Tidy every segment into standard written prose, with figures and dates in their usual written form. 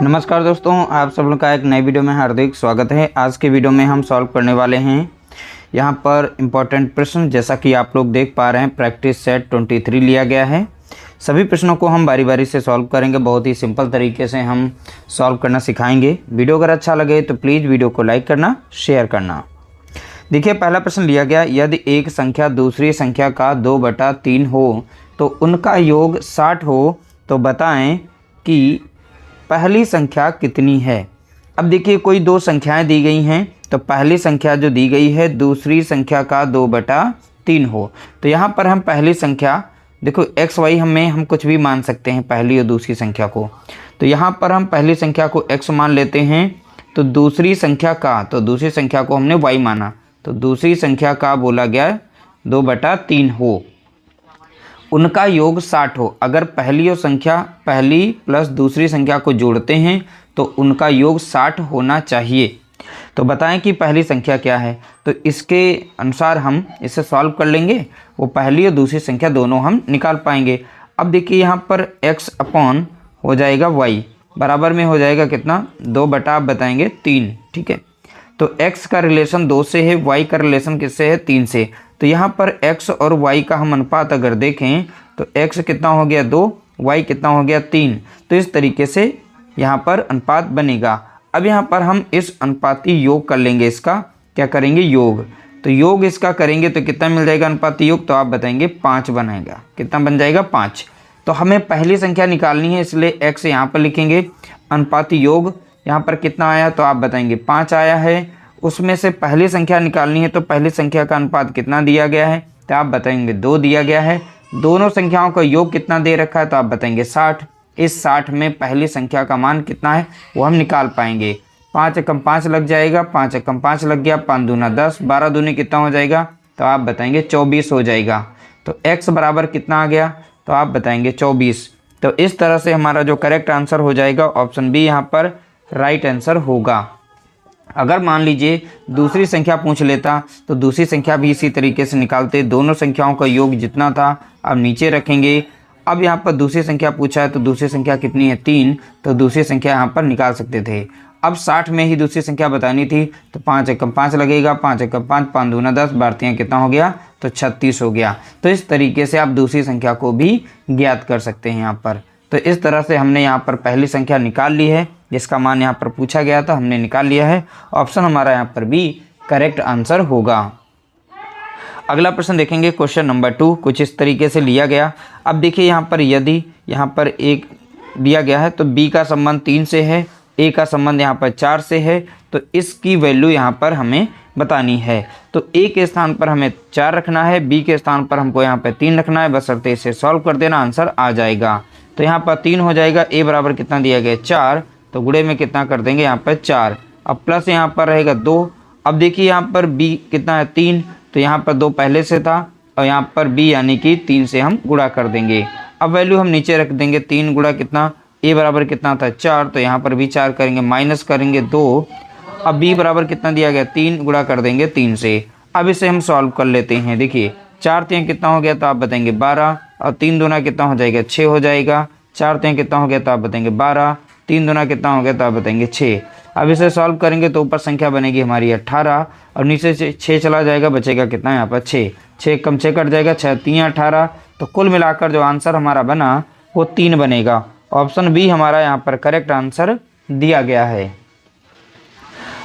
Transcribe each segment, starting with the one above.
नमस्कार दोस्तों, आप सब लोग का एक नई वीडियो में हार्दिक स्वागत है। आज के वीडियो में हम सॉल्व करने वाले हैं यहाँ पर इम्पोर्टेंट प्रश्न। जैसा कि आप लोग देख पा रहे हैं, प्रैक्टिस सेट 23 लिया गया है। सभी प्रश्नों को हम बारी बारी से सॉल्व करेंगे। बहुत ही सिंपल तरीके से हम सॉल्व करना सिखाएंगे। वीडियो अगर अच्छा लगे तो प्लीज़ वीडियो को लाइक करना, शेयर करना। देखिए, पहला प्रश्न लिया गया, यदि एक संख्या दूसरी संख्या का 2/3 हो तो उनका योग 60 हो तो बताएं कि पहली संख्या कितनी है। अब देखिए, कोई दो संख्याएं दी गई हैं, तो पहली संख्या जो दी गई है दूसरी संख्या का 2/3 हो, तो यहाँ पर हम पहली संख्या, देखो एक्स वाई हम कुछ भी मान सकते हैं पहली और दूसरी संख्या को। तो यहाँ पर हम पहली संख्या को x मान लेते हैं, तो दूसरी संख्या को हमने y माना, तो दूसरी संख्या का बोला गया 2/3 हो, उनका योग 60 हो। अगर पहली प्लस दूसरी संख्या को जोड़ते हैं तो उनका योग 60 होना चाहिए। तो बताएं कि पहली संख्या क्या है। तो इसके अनुसार हम इसे सॉल्व कर लेंगे, वो पहली और दूसरी संख्या दोनों हम निकाल पाएंगे। अब देखिए, यहाँ पर x अपॉन हो जाएगा y बराबर में हो जाएगा कितना, 2/3। ठीक है, तो x का रिलेशन 2 से है, y का रिलेशन किससे है, 3 से। तो यहाँ पर x और y का हम अनुपात अगर देखें तो x कितना हो गया 2, y कितना हो गया 3। तो इस तरीके से यहाँ पर अनुपात बनेगा। अब यहाँ पर हम इस अनुपाती योग कर लेंगे, इसका क्या करेंगे, योग। तो योग इसका करेंगे तो कितना मिल जाएगा अनुपाती योग, तो आप बताएंगे 5 बनेगा। कितना बन जाएगा, 5। तो हमें पहली संख्या निकालनी है, इसलिए x यहाँ पर लिखेंगे। अनुपाती योग यहाँ पर कितना आया, तो आप बताएंगे 5 आया है। उसमें से पहली संख्या निकालनी है, तो पहली संख्या का अनुपात कितना दिया गया है, तो आप बताएंगे 2 दिया गया है। दोनों संख्याओं का योग कितना दे रखा है, तो आप बताएंगे 60। इस 60 में पहली संख्या का मान कितना है वो हम निकाल पाएंगे। 5 एकम 5 लग जाएगा, 5 एकम 5 लग गया, 5 दूना 10, 12 दूनी कितना हो जाएगा, तो आप बताएंगे 24 हो जाएगा। तो x बराबर कितना आ गया, तो आप बताएंगे 24। तो इस तरह से हमारा जो करेक्ट आंसर हो जाएगा ऑप्शन बी यहाँ पर राइट आंसर होगा। अगर मान लीजिए दूसरी संख्या पूछ लेता तो दूसरी संख्या भी इसी तरीके से निकालते। दोनों संख्याओं का योग जितना था अब नीचे रखेंगे। अब यहाँ पर दूसरी संख्या पूछा है, तो दूसरी संख्या कितनी है, 3, तो दूसरी संख्या यहाँ पर निकाल सकते थे। अब 60 में ही दूसरी संख्या बतानी थी, तो 5 एकम 5 लगेगा, 5 एकम 5, 5 दूना 10, भारतीय कितना हो गया, तो 36 हो गया। तो इस तरीके से आप दूसरी संख्या को भी ज्ञात कर सकते हैं यहाँ पर। तो इस तरह से हमने यहाँ पर पहली संख्या निकाल ली है, जिसका मान यहाँ पर पूछा गया था, हमने निकाल लिया है। ऑप्शन हमारा यहाँ पर भी करेक्ट आंसर होगा। अगला प्रश्न देखेंगे, क्वेश्चन नंबर 2। कुछ इस तरीके से लिया गया। अब देखिए, यहाँ पर यदि यहाँ पर एक दिया गया है, तो b का संबंध 3 से है, a का संबंध यहाँ पर 4 से है, तो इसकी वैल्यू यहाँ पर हमें बतानी है। तो a के स्थान पर हमें 4 रखना है, b के स्थान पर हमको यहाँ पर 3 रखना है। बशर्ते इसे सॉल्व कर देना, आंसर आ जाएगा। तो यहाँ पर 3 हो जाएगा, a बराबर कितना दिया गया 4, तो गुणे में कितना कर देंगे यहाँ पर 4। अब प्लस यहाँ पर रहेगा 2। अब देखिए यहाँ पर b कितना है 3, तो यहाँ पर 2 पहले से था, और यहाँ पर b यानी कि 3 से हम गुणा कर देंगे। अब वैल्यू हम नीचे रख देंगे, 3 गुणा कितना, a बराबर कितना था 4, तो यहाँ पर भी 4 करेंगे, माइनस करेंगे 2। अब b बराबर कितना दिया गया 3, गुणा कर देंगे 3 से। अब इसे हम सॉल्व कर लेते हैं। देखिए 4 3 कितना हो गया, तो आप बताएंगे 12, और 3 दूना कितना हो जाएगा 6 हो जाएगा। 4 3 कितना हो गया, तो आप बताएंगे 12, 3 दूना कितना हो गया, तो आप बताएंगे 6। अब इसे सॉल्व करेंगे तो ऊपर संख्या बनेगी हमारी 18, और नीचे से 6 चला जाएगा, बचेगा कितना यहाँ पर 6। 6 कम 6 कट जाएगा, 6 3 18। तो कुल मिलाकर जो आंसर हमारा बना वो 3 बनेगा। ऑप्शन बी हमारा यहाँ पर करेक्ट आंसर दिया गया है।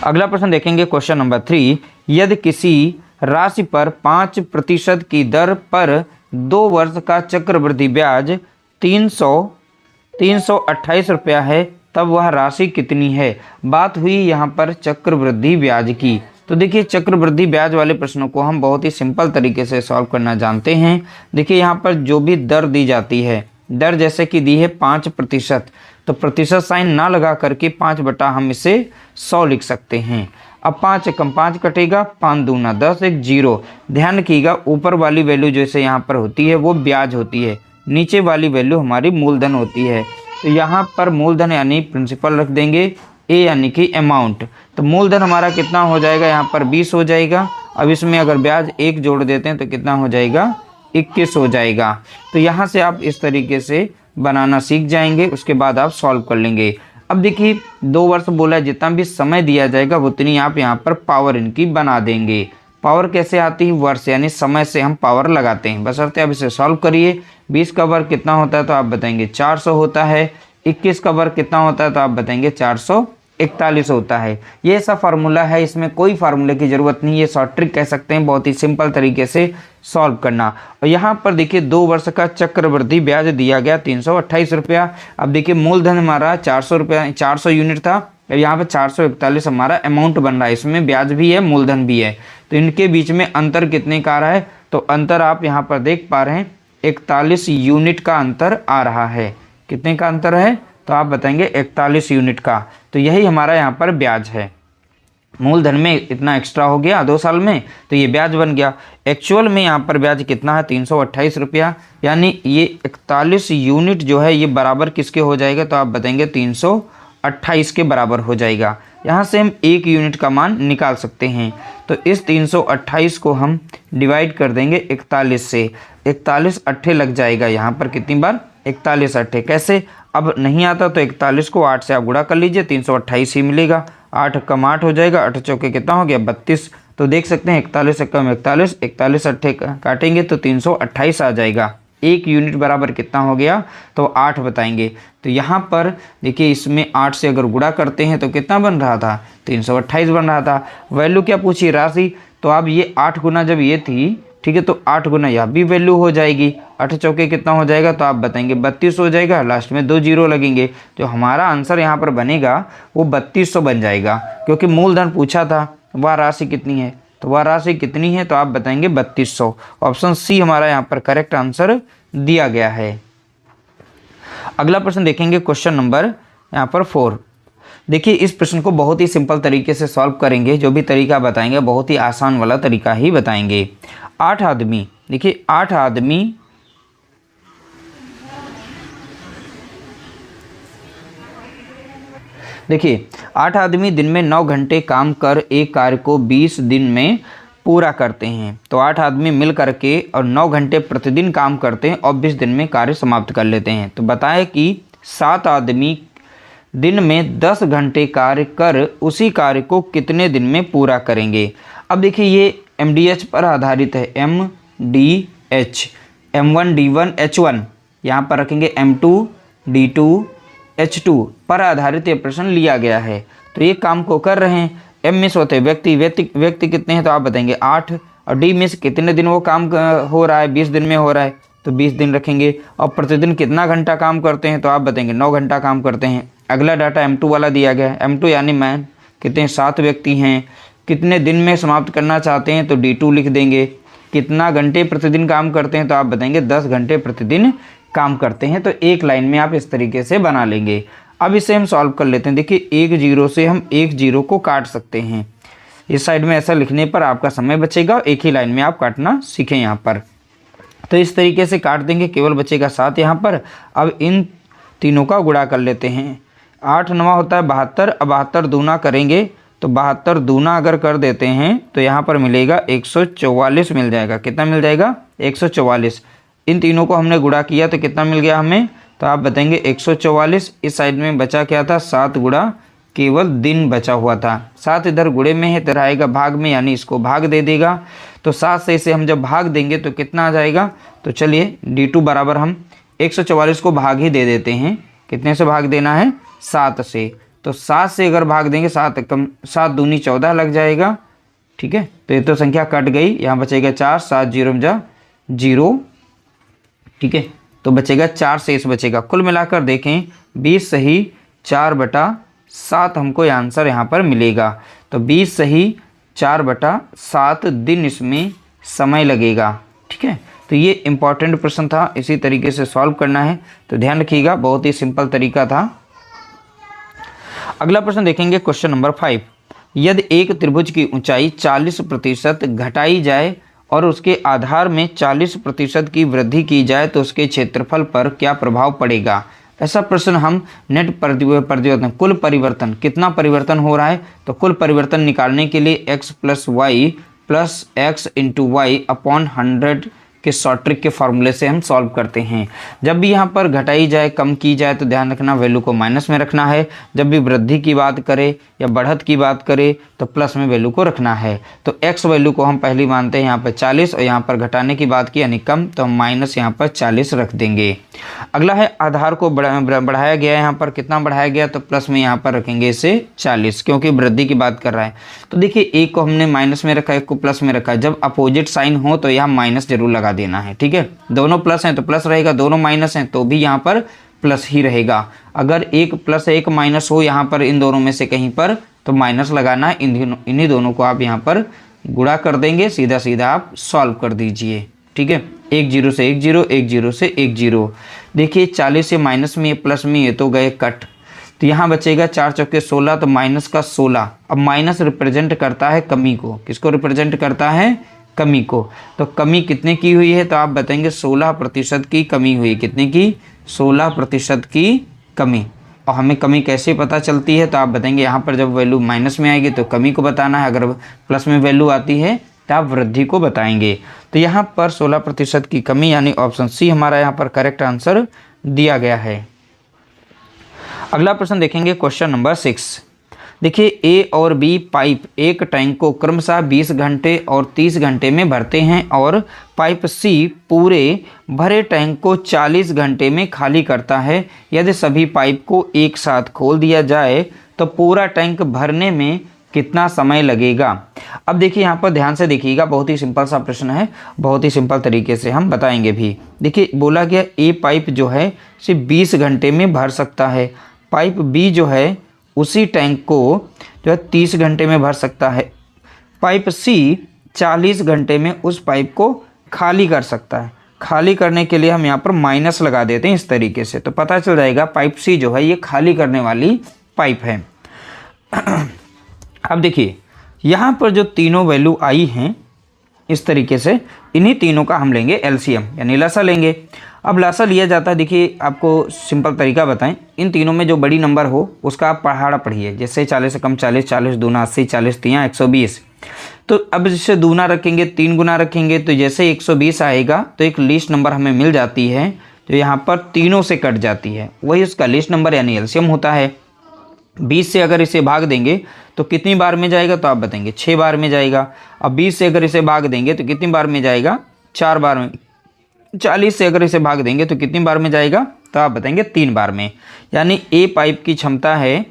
अगला प्रश्न देखेंगे, क्वेश्चन नंबर 3। यदि किसी राशि पर 5% की दर पर 2 वर्ष का चक्रवृद्धि ब्याज 328 रुपया है, तब वह राशि कितनी है। बात हुई यहाँ पर चक्रवृद्धि ब्याज की। तो देखिए, चक्रवृद्धि ब्याज वाले प्रश्नों को हम बहुत ही सिंपल तरीके से सॉल्व करना जानते हैं। देखिए, यहाँ पर जो भी दर दी जाती है, दर जैसे कि दी है 5%, तो प्रतिशत साइन ना लगा करके 5 बटा हम इसे 100 लिख सकते हैं। अब 5 एकम 5 कटेगा, 5 दूना 10, 1 0। ध्यान रखिएगा, ऊपर वाली वैल्यू जैसे यहाँ पर होती है वो ब्याज होती है, नीचे वाली वैल्यू हमारी मूलधन होती है। तो यहाँ पर मूलधन यानी प्रिंसिपल रख देंगे, ए यानी कि अमाउंट। तो मूलधन हमारा कितना हो जाएगा, यहाँ पर 20 हो जाएगा। अब इसमें अगर ब्याज 1 जोड़ देते हैं तो कितना हो जाएगा, 21 हो जाएगा। तो यहाँ से आप इस तरीके से बनाना सीख जाएंगे, उसके बाद आप सॉल्व कर लेंगे। अब देखिए 2 वर्ष बोला है, जितना भी समय दिया जाएगा उतनी आप यहाँ पर पावर इनकी बना देंगे। पावर कैसे आती है? वर्ष यानी समय से हम पावर लगाते हैं। बशर्ते आप इसे सॉल्व करिए। 20 का वर्ग कितना होता है तो आप बताएंगे 400 होता है। 21 का वर्ग कितना होता है तो आप बताएंगे 441 होता है। ये ऐसा फार्मूला है, इसमें कोई फार्मूले की जरूरत नहीं है, शॉर्ट ट्रिक कह सकते हैं, बहुत ही सिंपल तरीके से सॉल्व करना। और यहाँ पर देखिए 2 वर्ष का चक्रवृद्धि ब्याज दिया गया 328 रुपया। अब देखिए मूलधन हमारा 400 रुपया 400 यूनिट था, यहाँ पर 441 हमारा अमाउंट बन रहा है। इसमें ब्याज भी है, मूलधन भी है, तो इनके बीच में अंतर कितने का आ रहा है? तो अंतर आप यहाँ पर देख पा रहे हैं 41 यूनिट का अंतर आ रहा है। कितने का अंतर है? तो आप बताएंगे 41 यूनिट का। तो यही हमारा यहाँ पर ब्याज है। मूलधन में इतना एक्स्ट्रा हो गया 2 साल में, तो ये ब्याज बन गया। एक्चुअल में यहाँ पर ब्याज कितना है? 328 रुपया, यानी ये 41 यूनिट जो है ये बराबर किसके हो जाएगा? तो आप बताएंगे 328 के बराबर हो जाएगा। यहाँ से हम 1 यूनिट का मान निकाल सकते हैं। तो इस 328 को हम डिवाइड कर देंगे 41 से। 41 अट्ठे लग जाएगा यहाँ पर, कितनी बार? 41 अट्ठे। कैसे? अब नहीं आता तो 41 को 8 से आप गुणा कर लीजिए, 328 ही मिलेगा। 8 कम 8 हो जाएगा, 8 चौके कितना हो गया? 32। तो देख सकते हैं 41 कम 41, 41 अट्ठे काटेंगे तो 328 आ जाएगा। 1 यूनिट बराबर कितना हो गया? तो 8 बताएंगे। तो यहाँ पर देखिए इसमें 8 से अगर गुणा करते हैं तो कितना बन रहा था? 328 बन रहा था। वैल्यू क्या पूछी? राशि। तो अब ये 8 गुना जब ये थी, ठीक है, तो 8 गुना यह भी वैल्यू हो जाएगी। 8 चौके कितना हो जाएगा? तो आप बताएंगे 32 हो जाएगा। लास्ट में 2 जीरो लगेंगे, तो हमारा आंसर यहाँ पर बनेगा वो 3200 बन जाएगा, क्योंकि मूलधन पूछा था, वह राशि कितनी है? तो वह राशि कितनी है? तो आप बताएंगे 3200। ऑप्शन सी हमारा यहाँ पर करेक्ट आंसर दिया गया है। अगला प्रश्न देखेंगे, क्वेश्चन नंबर यहाँ पर 4। देखिए इस प्रश्न को बहुत ही सिंपल तरीके से सॉल्व करेंगे। जो भी तरीका बताएंगे बहुत ही आसान वाला तरीका ही बताएंगे। 8 आदमी, देखिए 8 आदमी देखिए 8 आदमी दिन में 9 घंटे काम कर एक कार्य को 20 दिन में पूरा करते हैं। तो 8 आदमी मिल करके और 9 घंटे प्रतिदिन काम करते हैं और 20 दिन में कार्य समाप्त कर लेते हैं। तो बताएं कि 7 आदमी दिन में 10 घंटे कार्य कर उसी कार्य को कितने दिन में पूरा करेंगे। अब देखिए ये MDH पर आधारित है, MDH, M1 D1 H1, यहाँ पर रखेंगे M2 D2 H2 पर आधारित ये प्रश्न लिया गया है। तो ये काम को कर रहे हैं। M में से होते हैं व्यक्ति कितने हैं? तो आप बताएंगे 8, और D में से कितने दिन वो काम हो रहा है? 20 दिन में हो रहा है, तो 20 दिन रखेंगे। और प्रतिदिन कितना घंटा काम करते हैं? तो आप बताएंगे 9 घंटा काम करते हैं। अगला डाटा M2 वाला दिया गया है। M2 यानी मैन कितने? 7 व्यक्ति हैं। कितने दिन में समाप्त करना चाहते हैं? तो D2 लिख देंगे। कितना घंटे प्रतिदिन काम करते हैं? तो आप बताएंगे 10 घंटे प्रतिदिन काम करते हैं। तो एक लाइन में आप इस तरीके से बना लेंगे। अब इसे हम सॉल्व कर लेते हैं। देखिए 1 जीरो से हम 1 जीरो को काट सकते हैं। इस साइड में ऐसा लिखने पर आपका समय बचेगा, एक ही लाइन में आप काटना सीखें यहाँ पर। तो इस तरीके से काट देंगे, केवल बचेगा 7 यहाँ पर। अब इन तीनों का गुणा कर लेते हैं। 8 9 होता है 72, अब 72 दूना करेंगे तो 72 दूना अगर कर देते हैं तो यहाँ पर मिलेगा 144 मिल जाएगा। कितना मिल जाएगा? 144। इन तीनों को हमने गुणा किया तो कितना मिल गया हमें? तो आप बताएंगे 144। इस साइड में बचा क्या था? 7 गुणा केवल दिन बचा हुआ था। 7 इधर गुणे में है, इधर आएगा भाग में, यानी इसको भाग दे देगा। तो 7 से इसे हम जब भाग देंगे तो कितना आ जाएगा? तो चलिए D2 बराबर हम 144 को भाग ही दे देते हैं। कितने से भाग देना है? 7 से। तो 7 से अगर भाग देंगे 7 दूनी 14 लग जाएगा। ठीक है, तो ये तो संख्या कट गई, यहाँ बचेगा 4, 7 जीरो जा 0। ठीक है, तो बचेगा 4 शेष बचेगा। कुल मिलाकर देखें 20 सही 4/7 हमको आंसर यहाँ पर मिलेगा। तो 20 सही 4/7 दिन इसमें समय लगेगा। ठीक है, तो ये इम्पॉर्टेंट प्रश्न था, इसी तरीके से सॉल्व करना है। तो ध्यान रखिएगा, बहुत ही सिंपल तरीका था। अगला प्रश्न देखेंगे, क्वेश्चन नंबर 5। यदि एक त्रिभुज की ऊंचाई 40% घटाई जाए और उसके आधार में 40% की वृद्धि की जाए तो उसके क्षेत्रफल पर क्या प्रभाव पड़ेगा। ऐसा प्रश्न हम नेट परिवर्तन, कुल परिवर्तन, कितना परिवर्तन हो रहा है, तो कुल परिवर्तन निकालने के लिए x + y + x × y/100 के शॉर्ट ट्रिक के फॉर्मूले से हम सॉल्व करते हैं। जब भी यहाँ पर घटाई जाए, कम की जाए तो ध्यान रखना वैल्यू को माइनस में रखना है। जब भी वृद्धि की बात करें या बढ़त की बात करें तो प्लस में वैल्यू को रखना है। तो x वैल्यू को हम पहली मानते हैं यहाँ पर 40 और यहाँ पर घटाने की बात की यानी कम, तो हम माइनस यहाँ पर 40 रख देंगे। अगला है आधार को बढ़ाया गया है, यहाँ पर कितना बढ़ाया गया तो प्लस में यहाँ पर रखेंगे इसे 40 क्योंकि वृद्धि की बात कर रहा है। तो देखिए एक को हमने माइनस में रखा है, एक को प्लस में रखा है। जब अपोजिट साइन हो तो यहाँ माइनस जरूर लगा देना है, ठीक है। दोनों प्लस हैं तो प्लस रहेगा, दोनों माइनस हैं तो भी यहाँ पर प्लस ही रहेगा। अगर एक प्लस एक माइनस हो यहाँ पर इन दोनों में से कहीं पर तो माइनस लगाना है। इन्हीं दोनों को आप यहाँ पर गुणा कर देंगे, सीधा सीधा आप सॉल्व कर दीजिए, ठीक है। 1 0 से 1 0, 1 0 से 1 0। देखिए 40 से माइनस में प्लस में ये तो गए कट, तो यहाँ बचेगा 4 चौके 16, तो माइनस का 16। अब माइनस रिप्रेजेंट करता है कमी को, किसको रिप्रेजेंट करता है कमी को। तो कमी कितने की हुई है तो आप बताएंगे 16% की कमी हुई। कितने की 16% की कमी। और हमें कमी कैसे पता चलती है तो आप बताएंगे यहाँ पर जब वैल्यू माइनस में आएगी तो कमी को बताना है, अगर प्लस में वैल्यू आती है तो आप वृद्धि को बताएंगे। तो यहाँ पर 16% की कमी यानी ऑप्शन सी हमारा यहाँ पर करेक्ट आंसर दिया गया है। अगला प्रश्न देखेंगे क्वेश्चन नंबर 6। देखिए ए और बी पाइप एक टैंक को क्रमशः 20 घंटे और 30 घंटे में भरते हैं और पाइप सी पूरे भरे टैंक को 40 घंटे में खाली करता है। यदि सभी पाइप को एक साथ खोल दिया जाए तो पूरा टैंक भरने में कितना समय लगेगा। अब देखिए यहाँ पर ध्यान से देखिएगा, बहुत ही सिंपल सा प्रश्न है, बहुत ही सिंपल तरीके से हम बताएंगे भी। देखिए बोला गया ए पाइप जो है सिर्फ 20 घंटे में भर सकता है, पाइप बी जो है उसी टैंक को जो है 30 घंटे में भर सकता है, पाइप सी 40 घंटे में उस पाइप को खाली कर सकता है। खाली करने के लिए हम यहाँ पर माइनस लगा देते हैं इस तरीके से, तो पता चल जाएगा पाइप सी जो है ये खाली करने वाली पाइप है। अब देखिए यहाँ पर जो तीनों वैल्यू आई हैं इस तरीके से, इन्हीं तीनों का हम लेंगे एलसीएम यानी लसा लेंगे। अब लसा लिया जाता है, देखिए आपको सिंपल तरीका बताएं, इन तीनों में जो बड़ी नंबर हो उसका आप पहाड़ा पढ़िए। जैसे 40 से कम 40, 40 दूना 80, 40 तियाँ 120। तो अब जैसे दूना रखेंगे 3 गुना रखेंगे तो जैसे 120 आएगा तो एक लीस्ट नंबर हमें मिल जाती है जो यहाँ पर तीनों से कट जाती है, वही उसका लीस्ट नंबर यानी एलसीएम होता है। 20 से अगर इसे भाग देंगे तो कितनी बार में जाएगा तो आप बताएंगे 6 बार में जाएगा। अब 20 से अगर इसे भाग देंगे तो कितनी बार में जाएगा 4 बार में। 40 से अगर इसे भाग देंगे तो कितनी बार में जाएगा तो आप बताएंगे 3 बार में। यानी ए पाइप की क्षमता है,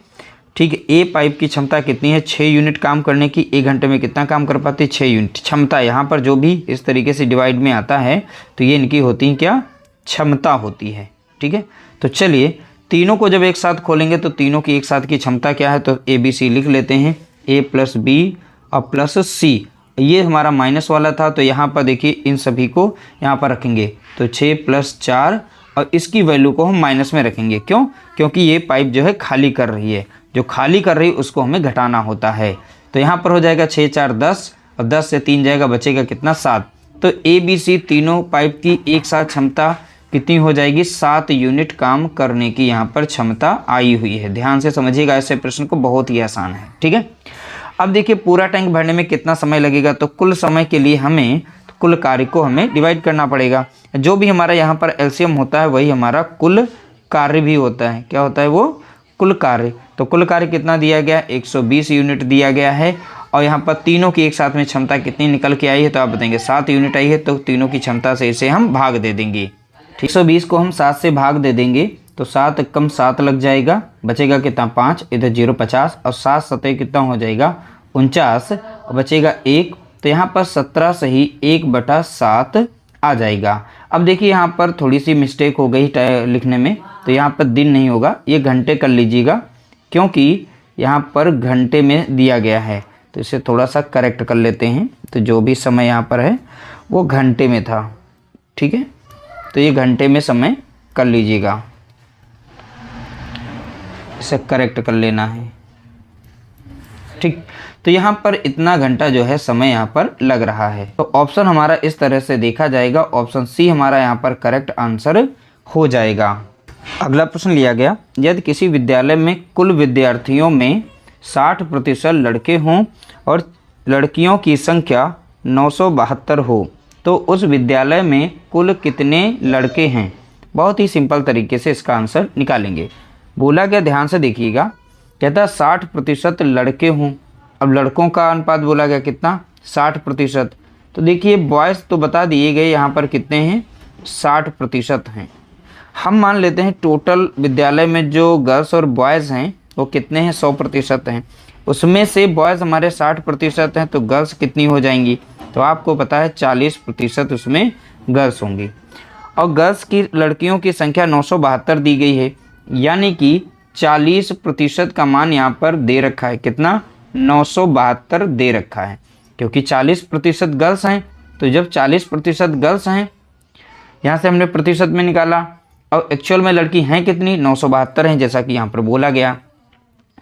ठीक है, ए पाइप की क्षमता कितनी है 6 यूनिट काम करने की। 1 घंटे में कितना काम कर पाती है 6 यूनिट क्षमता। यहाँ पर जो भी इस तरीके से डिवाइड में आता है तो ये इनकी होती है क्या क्षमता होती है, ठीक है। तो चलिए तीनों को जब एक साथ खोलेंगे तो तीनों की एक साथ की क्षमता क्या है तो ए बी सी लिख लेते हैं, ए प्लस बी और प्लस सी। ये हमारा माइनस वाला था तो यहाँ पर देखिए इन सभी को यहाँ पर रखेंगे तो 6 + 4 और इसकी वैल्यू को हम माइनस में रखेंगे। क्यों? क्योंकि ये पाइप जो है खाली कर रही है, जो खाली कर रही है उसको हमें घटाना होता है। तो यहाँ पर हो जाएगा 6 4 10 और 10 से 3 जाएगा, बचेगा कितना 7। तो ए बी सी तीनों पाइप की एक साथ क्षमता कितनी हो जाएगी 7 यूनिट काम करने की यहाँ पर क्षमता आई हुई है। ध्यान से समझिएगा ऐसे प्रश्न को, बहुत ही आसान है, ठीक है। अब देखिए पूरा टैंक भरने में कितना समय लगेगा तो कुल समय के लिए हमें कुल कार्य को हमें डिवाइड करना पड़ेगा। जो भी हमारा यहाँ पर एलसीएम होता है वही हमारा कुल कार्य भी होता है। क्या होता है वो कुल कार्य। तो कुल कार्य कितना दिया गया 120 यूनिट दिया गया है और यहाँ पर तीनों की एक साथ में क्षमता कितनी निकल के आई है तो आप बताएंगे 7 यूनिट आई है। तो तीनों की क्षमता से इसे हम भाग दे देंगे। 120 को हम 7 से भाग दे देंगे तो 7 कम 7 लग जाएगा, बचेगा कितना 5, इधर 0 50 और 7 7 कितना हो जाएगा 49 और बचेगा 1। तो यहाँ पर 17 से ही 1/7 आ जाएगा। अब देखिए यहाँ पर थोड़ी सी मिस्टेक हो गई लिखने में, तो यहाँ पर दिन नहीं होगा, ये घंटे कर लीजिएगा क्योंकि यहाँ पर घंटे में दिया गया है। तो इसे थोड़ा सा करेक्ट कर लेते हैं। तो जो भी समय यहाँ पर है वो घंटे में था, ठीक है। तो ये घंटे में समय कर लीजिएगा, इसे करेक्ट कर लेना है, ठीक। तो यहाँ पर इतना घंटा जो है समय यहाँ पर लग रहा है। तो ऑप्शन हमारा इस तरह से देखा जाएगा, ऑप्शन सी हमारा यहाँ पर करेक्ट आंसर हो जाएगा। अगला प्रश्न लिया गया, यदि किसी विद्यालय में कुल विद्यार्थियों में 60% लड़के हों और लड़कियों की संख्या 972 हो तो उस विद्यालय में कुल कितने लड़के हैं। बहुत ही सिंपल तरीके से इसका आंसर निकालेंगे। बोला गया, ध्यान से देखिएगा, कहता 60% लड़के हों। अब लड़कों का अनुपात बोला गया कितना, 60%। तो देखिए बॉयज़ तो बता दिए गए, यहाँ पर कितने हैं, 60% हैं। हम मान लेते हैं टोटल विद्यालय में जो गर्ल्स और बॉयज़ हैं वो कितने हैं, 100% हैं। उसमें से बॉयज़ हमारे 60% हैं, तो गर्ल्स कितनी हो जाएंगी, तो आपको पता है 40% उसमें गर्ल्स होंगी। और गर्ल्स की लड़कियों की संख्या 972 दी गई है, यानी कि 40% का मान यहाँ पर दे रखा है, कितना, 972 दे रखा है, क्योंकि 40% गर्ल्स हैं। तो जब 40% गर्ल्स हैं, यहाँ से हमने प्रतिशत में निकाला, और एक्चुअल में लड़की हैं कितनी, 972 हैं, जैसा कि यहाँ पर बोला गया।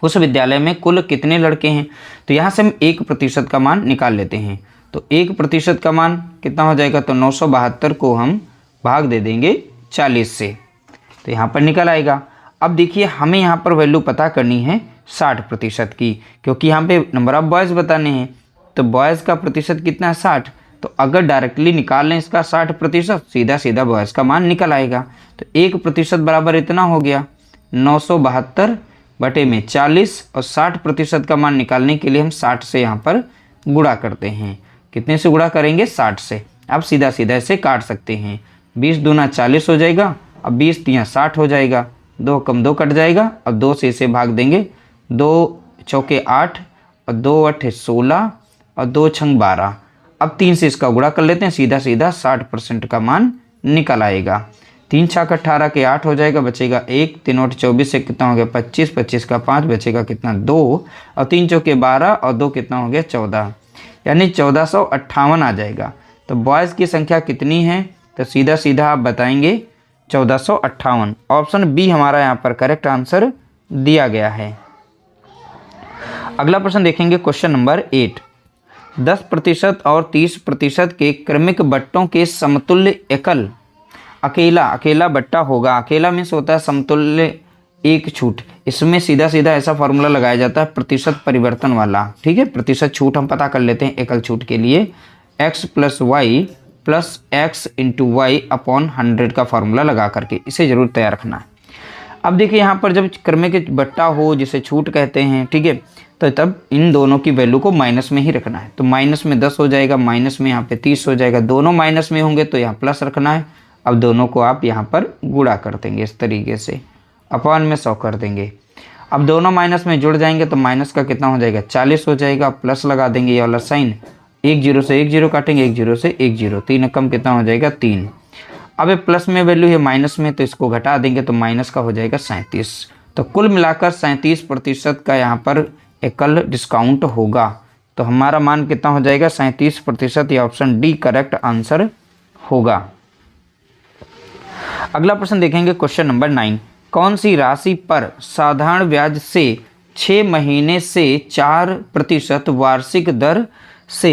उस विद्यालय में कुल कितने लड़के हैं, तो यहाँ से हम 1% का मान निकाल लेते हैं। तो 1% का मान कितना हो जाएगा, तो 972 को हम भाग दे देंगे 40 से, तो यहाँ पर निकल आएगा। अब देखिए हमें यहाँ पर वैल्यू पता करनी है 60% की, क्योंकि यहाँ पे नंबर ऑफ बॉयज़ बताने हैं, तो बॉयज़ का प्रतिशत कितना है, 60। तो अगर डायरेक्टली निकाल लें इसका 60%, सीधा सीधा बॉयज़ का मान निकल आएगा। तो 1% बराबर इतना हो गया, 972 बटे में 40, और 60% का मान निकालने के लिए हम 60 से यहाँ पर गुणा करते हैं। कितने से गुणा करेंगे, 60 से। अब सीधा सीधा इसे काट सकते हैं, 20 दूना 40 हो जाएगा, अब 20 तिया 60 हो जाएगा, 2 कम 2 कट जाएगा, अब 2 से इसे भाग देंगे, 2 चौके 8 और 2 अठे 16 और 2 छंग 12। अब 3 से इसका गुणा कर लेते हैं, सीधा सीधा 60% का मान निकल आएगा। 3 छाक 18 के 8 हो जाएगा, बचेगा 1, 3 8 24 से कितना हो गया 25, 25 का 5 बचेगा कितना 2, और 3 चौके 12 और 2 कितना हो गया 14, यानी 1458 आ जाएगा। तो बॉयज़ की संख्या कितनी है, तो सीधा सीधा आप बताएंगे 1458। ऑप्शन बी हमारा यहाँ पर करेक्ट आंसर दिया गया है। अगला प्रश्न देखेंगे, क्वेश्चन नंबर 8। 10% और 30% के क्रमिक बट्टों के समतुल्य एकल अकेला बट्टा होगा। अकेला मीन्स होता है समतुल्य एक छूट। इसमें सीधा सीधा ऐसा फॉर्मूला लगाया जाता है प्रतिशत परिवर्तन वाला, ठीक है। प्रतिशत छूट हम पता कर लेते हैं एकल छूट के लिए, x + y + x × y upon 100 का फॉर्मूला लगा करके, इसे जरूर तैयार रखना है। अब देखिए यहाँ पर जब क्रमिक बट्टा हो जिसे छूट कहते हैं, ठीक है, तो तब इन दोनों की वैल्यू को माइनस में ही रखना है। तो माइनस में 10 हो जाएगा, माइनस में यहाँ पे 30 हो जाएगा, दोनों माइनस में होंगे तो यहाँ प्लस रखना है। अब दोनों को आप यहाँ पर गुणा कर देंगे इस तरीके से, अपॉन में 100 कर देंगे। अब दोनों माइनस में जुड़ जाएंगे तो माइनस का कितना हो जाएगा 40 हो जाएगा, प्लस लगा देंगे ये वाला साइन, 1 0 से 1 0 काटेंगे, 1 0 से 1 0, 3 कम कितना हो जाएगा 3। अब ये प्लस में वैल्यू है माइनस में, तो इसको घटा देंगे तो माइनस का हो जाएगा 37। तो कुल मिलाकर 37% का यहाँ पर एकल डिस्काउंट होगा। तो हमारा मान कितना हो जाएगा 37%, या ऑप्शन डी करेक्ट आंसर होगा। अगला प्रश्न देखेंगे, क्वेश्चन नंबर 9। कौन सी राशि पर साधारण ब्याज से 6 महीने से 4% वार्षिक दर से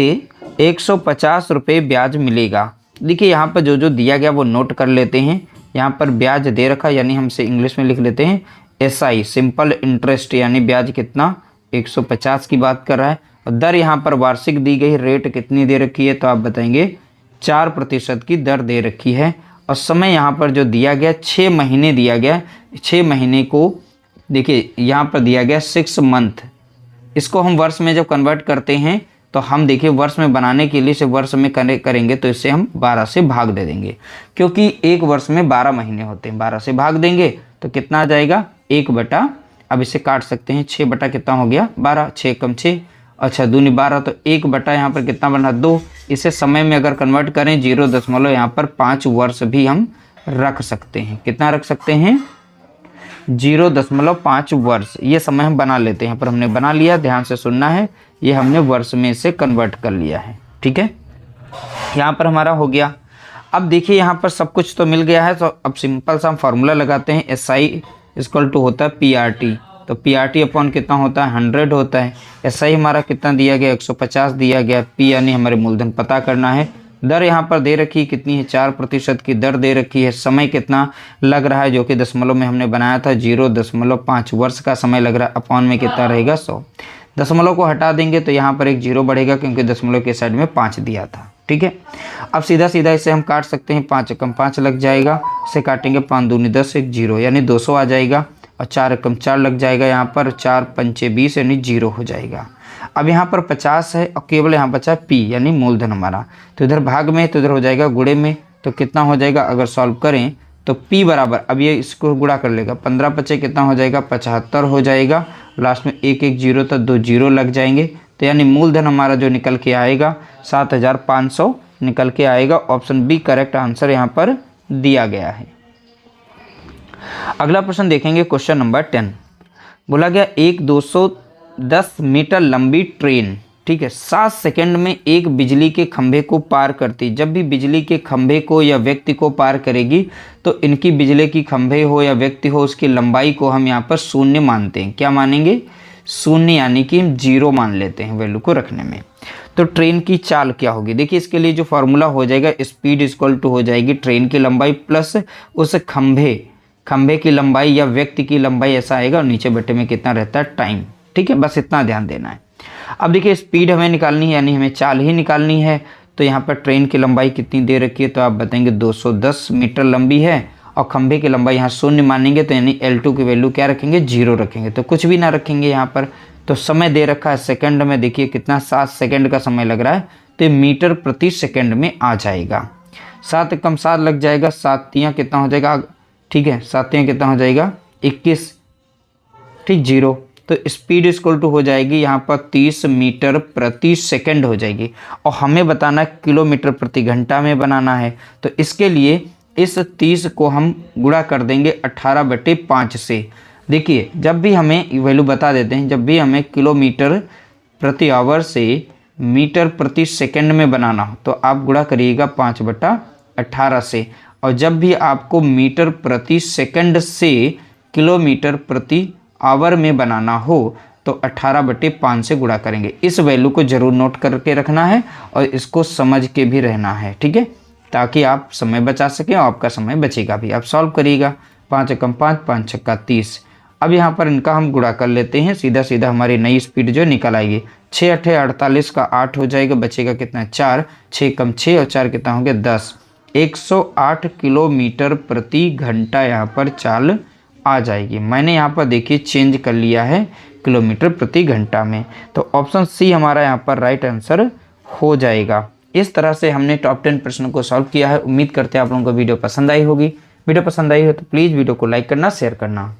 150 रुपये ब्याज मिलेगा। देखिए यहाँ पर जो जो दिया गया वो नोट कर लेते हैं। यहाँ पर ब्याज दे रखा, यानी हम इसे इंग्लिश में लिख लेते हैं SI, सिंपल इंटरेस्ट, यानी ब्याज कितना 150 की बात कर रहा है। और दर यहाँ पर वार्षिक दी गई, रेट कितनी दे रखी है, तो आप बताएंगे 4% की दर दे रखी है। और समय यहाँ पर जो दिया गया 6 महीने दिया गया, 6 महीने को देखिए यहाँ पर दिया गया 6 मंथ। इसको हम वर्ष में जब कन्वर्ट करते हैं तो हम देखिए वर्ष में बनाने के लिए इसे वर्ष में करेंगे तो इसे हम 12 से भाग दे देंगे, क्योंकि एक वर्ष में 12 महीने होते हैं। 12 से भाग देंगे तो कितना आ जाएगा 1/, अब इसे काट सकते हैं, 6 कितना हो गया 12, 6 कम 6, अच्छा 2 × 12, तो 1/, यहाँ पर कितना बना 2। इसे समय में अगर कन्वर्ट करें 0 यहाँ पर 5 वर्ष भी हम रख सकते हैं। कितना रख सकते हैं 0.5 वर्ष, ये समय हम बना लेते हैं। पर हमने बना लिया, ध्यान से सुनना है, ये हमने वर्ष में से कन्वर्ट कर लिया है, ठीक है। यहाँ पर हमारा हो गया। अब देखिए यहाँ पर सब कुछ तो मिल गया है, तो अब सिंपल सा हम फार्मूला लगाते हैं। SI = होता है PRT, तो PRT अपॉन कितना होता है 100 होता है। SI हमारा कितना दिया गया 150 दिया गया, P यानी हमारे मूलधन पता करना है। दर यहाँ पर दे रखी कितनी है 4% की दर दे रखी है। समय कितना लग रहा है, जो कि दशमलव में हमने बनाया था 0.5 वर्ष का समय लग रहा है। अपॉन में कितना रहेगा 100। दशमलव को हटा देंगे तो यहाँ पर एक 0 बढ़ेगा, क्योंकि दशमलव के साइड में 5 दिया था। ठीक है। अब सीधा सीधा इसे हम काट सकते हैं, 5 एकम 5 लग जाएगा, इसे काटेंगे 5 दूनी 10 1 0 यानी 200 आ जाएगा, और 4 एकम 4 लग जाएगा, यहाँ पर 4 पंचे 20 यानी 0 हो जाएगा। अब यहाँ पर 50 है और केवल यहाँ बचा p यानी मूलधन हमारा, तो इधर भाग में तो इधर हो जाएगा गुणे में, तो कितना हो जाएगा अगर सॉल्व करें तो p बराबर, अब ये इसको गुणा कर लेगा, 15 पचे कितना हो जाएगा 75 हो जाएगा, लास्ट में 1 1 0 तो 2 0 लग जाएंगे, तो यानी मूलधन हमारा जो निकल के आएगा 7500 निकल के आएगा। ऑप्शन बी करेक्ट आंसर यहाँ पर दिया गया है। अगला प्रश्न देखेंगे, क्वेश्चन नंबर 10। बोला गया एक 210 मीटर लंबी ट्रेन, ठीक है, 7 सेकंड में एक बिजली के खंभे को पार करती। जब भी बिजली के खंभे को या व्यक्ति को पार करेगी तो इनकी बिजली की खंभे हो या व्यक्ति हो उसकी लंबाई को हम यहाँ पर शून्य मानते हैं। क्या मानेंगे? शून्य, यानी कि हम 0 मान लेते हैं वैल्यू को रखने में। तो ट्रेन की चाल क्या होगी? देखिए इसके लिए जो फॉर्मूला हो जाएगा, स्पीड इक्वल टू हो जाएगी ट्रेन की लंबाई प्लस उस खंभे की लंबाई या व्यक्ति की लंबाई, ऐसा आएगा, और नीचे बटे में कितना रहता है टाइम। ठीक है, बस इतना ध्यान देना है। अब देखिए स्पीड हमें निकालनी है, यानी हमें चाल ही निकालनी है। तो यहाँ पर ट्रेन की लंबाई कितनी दे रखी है, तो आप बताएंगे 210 मीटर लंबी है, और खंभे की लंबाई यहाँ शून्य मानेंगे, तो यानी L2 की वैल्यू क्या रखेंगे? 0 रखेंगे, तो कुछ भी ना रखेंगे यहाँ पर। तो समय दे रखा है सेकंड में, देखिए कितना 7 सेकंड का समय लग रहा है, तो मीटर प्रति सेकंड में आ जाएगा। 7 एकम 7 लग जाएगा, 7 तियाँ कितना हो जाएगा, ठीक है, 7 तियाँ कितना हो जाएगा 21, ठीक 0। तो स्पीड इक्वल टू हो जाएगी यहाँ पर 30 मीटर प्रति सेकंड हो जाएगी, और हमें बताना है किलोमीटर प्रति घंटा में बनाना है। तो इसके लिए इस 30 को हम गुणा कर देंगे 18/5 से। देखिए जब भी हमें वैल्यू बता देते हैं, जब भी हमें किलोमीटर प्रति आवर से मीटर प्रति सेकंड में बनाना हो तो आप गुणा करिएगा 5/18 से, और जब भी आपको मीटर प्रति सेकंड से किलोमीटर प्रति आवर में बनाना हो तो 18/5 से गुणा करेंगे। इस वैल्यू को जरूर नोट करके रखना है और इसको समझ के भी रहना है, ठीक है, ताकि आप समय बचा सकें और आपका समय बचेगा भी। आप सॉल्व करिएगा, 5 एकम 5 5 छक्का 30। अब यहाँ पर इनका हम गुणा कर लेते हैं, सीधा सीधा हमारी नई स्पीड जो निकल आएगी। 6 8 48 का 8 हो जाएगा, बचेगा कितना 4, 6 एकम 6 और 4 कितना हो गया 10। 108 किलोमीटर प्रति घंटा यहाँ पर चाल आ जाएगी। मैंने यहाँ पर देखिए चेंज कर लिया है किलोमीटर प्रति घंटा में, तो ऑप्शन सी हमारा यहाँ पर राइट आंसर हो जाएगा। इस तरह से हमने टॉप 10 प्रश्नों को सॉल्व किया है। उम्मीद करते हैं आप लोगों को वीडियो पसंद आई होगी। वीडियो पसंद आई हो तो प्लीज़ वीडियो को लाइक करना, शेयर करना।